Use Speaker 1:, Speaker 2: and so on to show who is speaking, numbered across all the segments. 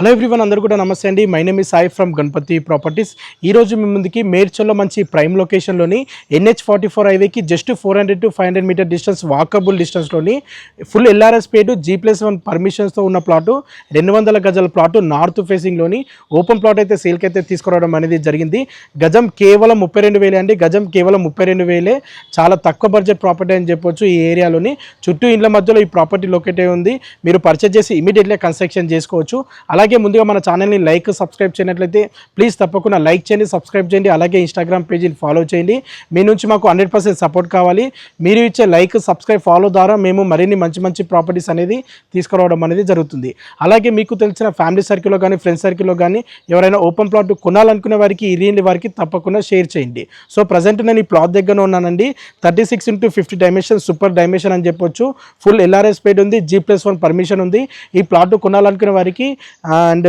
Speaker 1: Hello everyone, అందరూ కూడా నమస్తే అండి. My name is Sai from Ganapathi properties. ఈరోజు మీ ముందుకి మేడ్చల్లో మంచి ప్రైమ్ లొకేషన్లోని NH44 హైవేకి just 400 to 500 meter distance, walkable డిస్టెన్స్లోని ఫుల్ LRS పేటు G+1 పర్మిషన్స్తో ఉన్న ప్లాటు, 200 గజాల ప్లాటు, నార్త్ ఫేసింగ్లోని ఓపెన్ ప్లాట్ అయితే సేల్కి అయితే తీసుకురావడం అనేది జరిగింది. గజం కేవలం 32,000 అండి. గజం కేవలం 32,000. చాలా తక్కువ బడ్జెట్ ప్రాపర్టీ అని చెప్పొచ్చు. ఈ ఏరియాలోని చుట్టూ ఇండ్ల మధ్యలో ఈ ప్రాపర్టీ లొకేట్ అయి ఉంది. మీరు పర్చేజ్ చేసి ఇమీడియట్గా కన్స్ట్రక్షన్ చేసుకోవచ్చు. అలాగే ముందుగా మన ఛానల్ని సబ్స్క్రైబ్ చేయనట్లయితే ప్లీజ్ తప్పకుండా లైక్ చేయండి, సబ్స్క్రైబ్ చేయండి. అలాగే ఇన్స్టాగ్రామ్ పేజీని ఫాలో చేయండి. మీ నుంచి మాకు 100% సపోర్ట్ కావాలి. మీరు ఇచ్చే లైక్, సబ్స్క్రైబ్, ఫాలో ద్వారా మేము మరిన్ని మంచి ప్రాపర్టీస్ అనేది తీసుకురావడం అనేది జరుగుతుంది. అలాగే మీకు తెలిసిన ఫ్యామిలీ సర్కిల్లో కానీ, ఫ్రెండ్స్ సర్కిల్లో కానీ ఎవరైనా ఓపెన్ ప్లాట్ కొనాలనుకునే వారికి, ఇరియని వారికి తప్పకుండా షేర్ చేయండి. సో ప్రజెంట్ నేను ఈ ప్లాట్ దగ్గర ఉన్నానండి. 36x50 డైమెన్షన్, సూపర్ డైమెన్షన్ అని చెప్పొచ్చు. ఫుల్ LRS పేడ్ ఉంది, G+1 పర్మిషన్ ఉంది. ఈ ప్లాట్ కొనాలనుకునే వారికి అండ్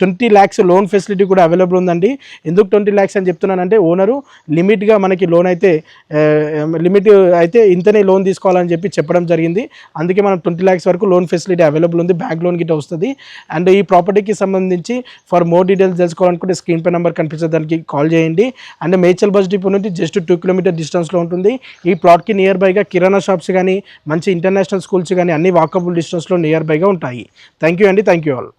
Speaker 1: 20 lakhs లోన్ ఫెసిలిటీ కూడా అవైలబుల్ ఉందండి. ఎందుకు 20 lakhs అని చెప్తున్నానంటే, ఓనరు లిమిట్గా మనకి లోన్ అయితే లిమిట్ అయితే ఇంతనే లోన్ తీసుకోవాలని చెప్పడం జరిగింది. అందుకే మనం 20 lakhs వరకు లోన్ ఫెసిలిటీ అవైలబుల్ ఉంది. బ్యాంక్ లోన్ గిట్ట వస్తుంది. అండ్ ఈ ప్రాపర్టీకి సంబంధించి ఫర్ మోర్ డీటెయిల్స్ తెలుసుకోవాలనుకుంటే స్క్రీన్ పై నెంబర్ కనిపించే దానికి కాల్ చేయండి. అండ్ మేడ్చల్ బస్ డిపో నుంచి జస్ట్ 2 kilometer డిస్టెన్స్లో ఉంటుంది. ఈ ప్లాట్కి నియర్ బైగా కిరాణా షాప్స్ కానీ, మంచి ఇంటర్నేషనల్ స్కూల్స్ కానీ అన్ని వాకబుల్ డిస్టెన్స్లో నియర్ బైగా ఉంటాయి. థ్యాంక్ యూ అండి. Thank you all.